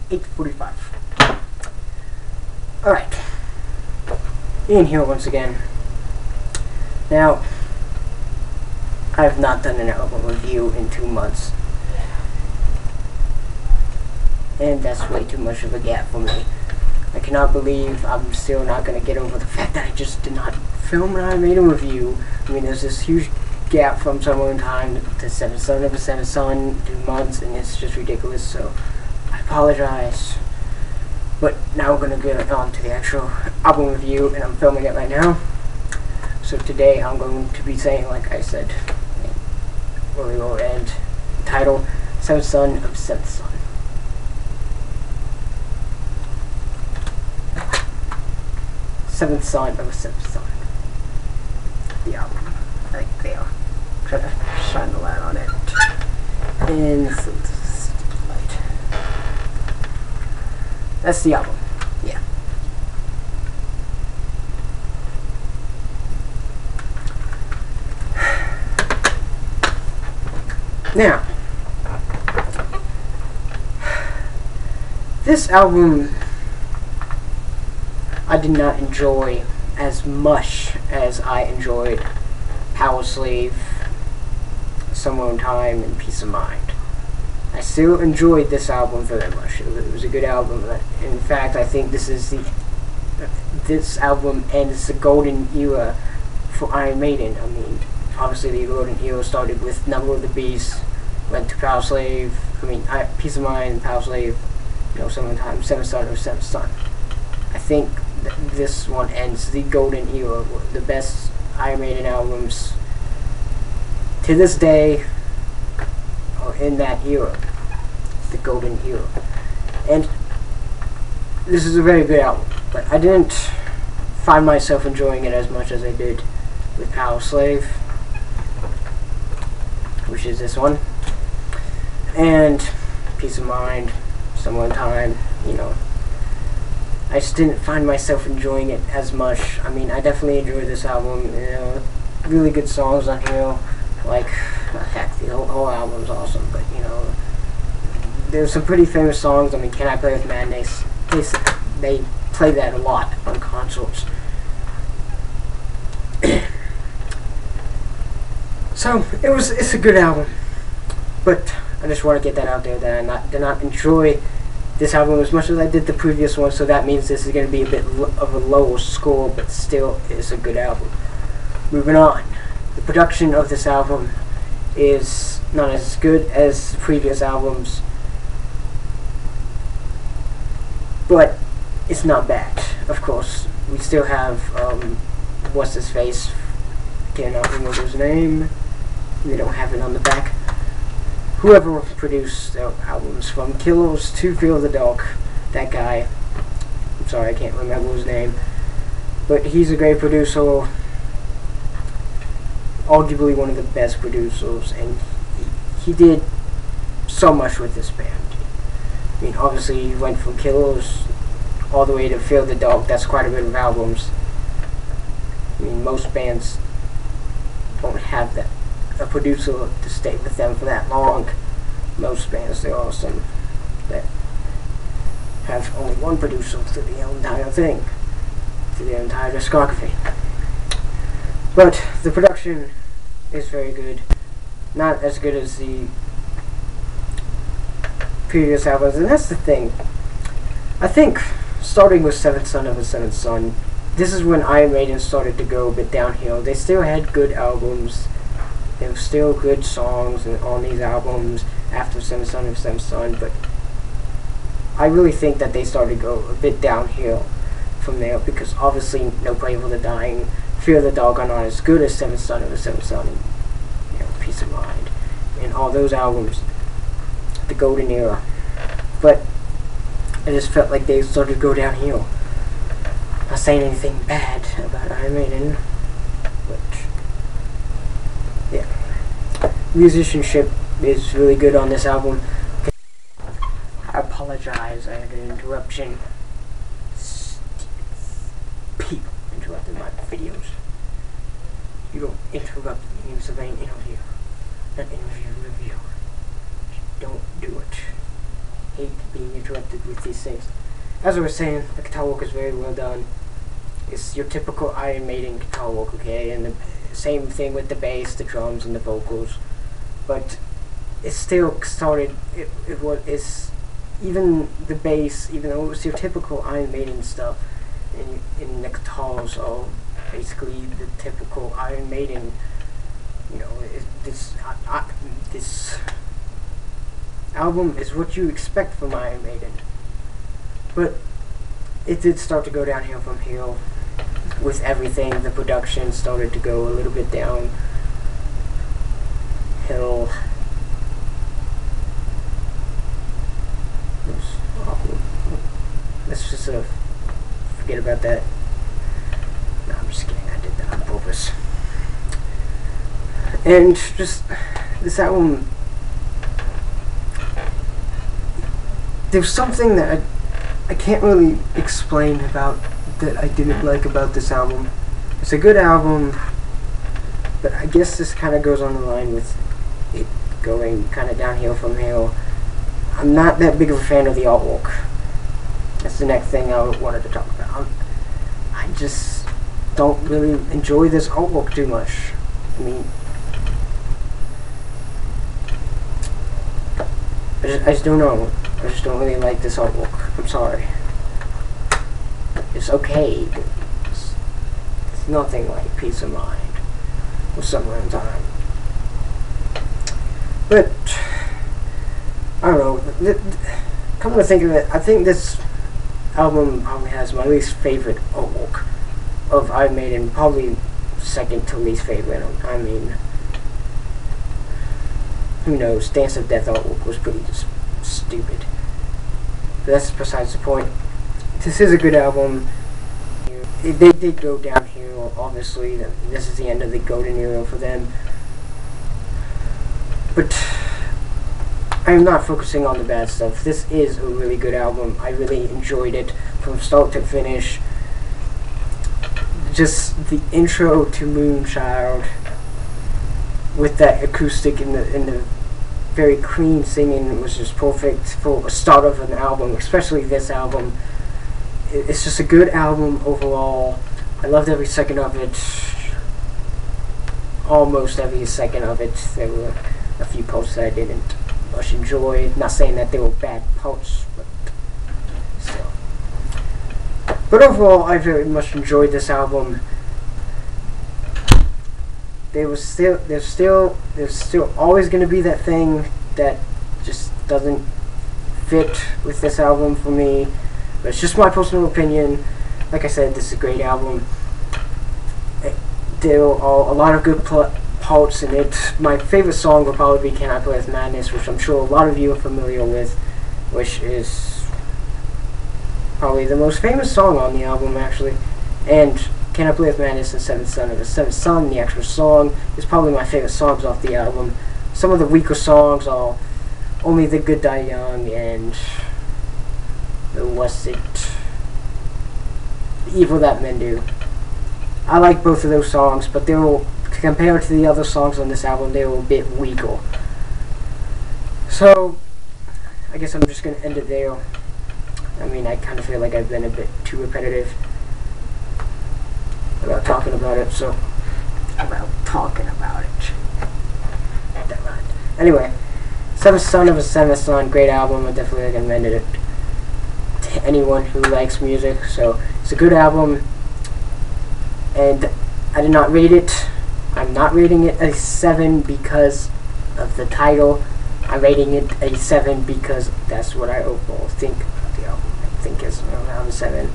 8:45. Alright. Ian here once again. Now, I have not done an album review in 2 months. And that's way too much of a gap for me. I cannot believe I'm still not going to get over the fact that I just did not film an animated review. I mean, there's this huge gap from Summer in Time to Seventh Son of a Seventh Son, 2 months, and it's just ridiculous, so I apologize. But now we're going to get on to the actual album review, and I'm filming it right now. So today I'm going to be saying, like I said earlier, and title, Seventh Son of Seventh Son. Seventh Son of a Seventh Son. The album. Right there. Try to shine the light on it. And light. That's the album. Yeah. Now, this album I did not enjoy as much as I enjoyed Power Slave, Somewhere in Time, and Peace of Mind. I still enjoyed this album very much. It was a good album. In fact, I think this album ends the golden era for Iron Maiden. I mean, obviously the golden era started with Number of the Beast, went to Power Slave, Peace of Mind, Power Slave, Somewhere in Time, Seventh Son or Seventh Son. I think this one ends the golden era, the best Iron Maiden albums to this day, or in that era, the golden era. And this is a very good album, but I didn't find myself enjoying it as much as I did with Power Slave, which is this one, and Peace of Mind, Somewhere in Time. I just didn't find myself enjoying it as much. I mean, I definitely enjoyed this album. Really good songs on here. Like, heck, the whole album's awesome. But there's some pretty famous songs. I mean, Can I Play with Madness? They play that a lot on consoles. So it's a good album. But I just want to get that out there that I did not enjoy this album as much as I did the previous one, so that means this is going to be a bit of a lower score, but still is a good album. Moving on. The production of this album is not as good as previous albums, but it's not bad. Of course, we still have, what's his face? Cannot remember his name. They don't have it on the back. Whoever produced the albums, from Killers to Feel the Dark, that guy, I'm sorry I can't remember his name, but he's a great producer, arguably one of the best producers, and he did so much with this band. I mean, obviously he went from Killers all the way to Feel the Dark. That's quite a bit of albums. I mean, most bands don't have that. A producer to stay with them for that long. Most bands, there are some that have only one producer through the entire thing, through the entire discography. But the production is very good. Not as good as the previous albums, and that's the thing. I think starting with Seventh Son of a Seventh Son, this is when Iron Maiden started to go a bit downhill. They still had good albums. There were still good songs on these albums after Seventh Son of Seventh Son, but I really think that they started to go a bit downhill from there, because obviously No Prayer for the Dying, Fear the Dark are not as good as Seventh Son of a Seventh Son, and Peace of Mind, and all those albums, the golden era. But I just felt like they started to go downhill. Not saying anything bad about Iron Maiden, but yeah, musicianship is really good on this album. I apologize, I had an interruption. People interrupted my videos. You don't interrupt me in an interview. An interview review. Don't do it. hate being interrupted with these things. As I was saying, the guitar work is very well done. It's your typical Iron Maiden guitar work, okay? And the same thing with the bass, the drums, and the vocals. But it still started, it's even the bass, even though it was your typical Iron Maiden stuff, in the guitars are basically the typical Iron Maiden, you know, this album is what you expect from Iron Maiden. But it did start to go downhill from here with everything. The production started to go a little bit downhill. Let's just forget about that. No, I'm just kidding. I did that on purpose. And just this album, there's something that I can't really explain about that I didn't like about this album. It's a good album, but I guess this kind of goes on the line with it going kind of downhill from here. I'm not that big of a fan of the artwork. That's the next thing I wanted to talk about. I just don't really enjoy this artwork too much. I mean, I just don't know. I just don't really like this artwork. I'm sorry. It's okay, but it's nothing like Peace of Mind or Somewhere in Time. But I don't know. Come to think of it, I think this album probably has my least favorite artwork of Iron Maiden, probably second to least favorite. I mean, who knows? Dance of Death artwork was pretty just stupid. But that's besides the point. This is a good album. They did go downhill, obviously. This is the end of the golden era for them. But I'm not focusing on the bad stuff. This is a really good album. I really enjoyed it from start to finish. Just the intro to Moonchild with that acoustic in the very clean singing was just perfect for a start of an album, especially this album. It's just a good album overall. I loved every second of it. Almost every second of it. There were a few parts that I didn't much enjoy. Not saying that they were bad parts, but still. But overall, I very much enjoyed this album. There's still always going to be that thing that just doesn't fit with this album for me. But it's just my personal opinion. Like I said, this is a great album. There are a lot of good parts in it. My favorite song will probably be Can I Play With Madness, which I'm sure a lot of you are familiar with, which is probably the most famous song on the album, actually. And Can I Play With Madness and Seventh Son of a Seventh Son, the actual song, is probably my favorite songs off the album. Some of the weaker songs are Only the Good Die Young and Was It The Evil That Men Do. I like both of those songs, but they were, compared to the other songs on this album, they were a bit weaker. So, I guess I'm just going to end it there. I mean, I kind of feel like I've been a bit too repetitive about talking about it, so... Anyway, Seventh Son of a Seventh Son, great album. I definitely recommended it to anyone who likes music. So, it's a good album, and I did not rate it. I'm not rating it a 7 because of the title. I'm rating it a 7 because that's what I overall think of the album. I think it's around a 7.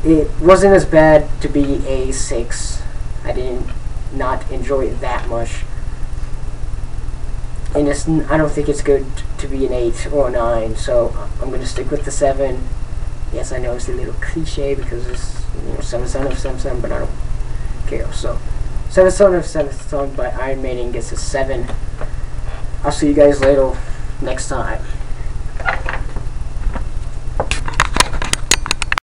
It wasn't as bad to be a 6. I didn't not enjoy it that much. And I don't think it's good to be an 8 or a 9, so I'm going to stick with the 7. Yes, I know it's a little cliche because it's, you know, Seventh Son of Seventh Son, but I don't care. So, Seventh Son of Seventh Son by Iron Maiden gets a 7. I'll see you guys later next time.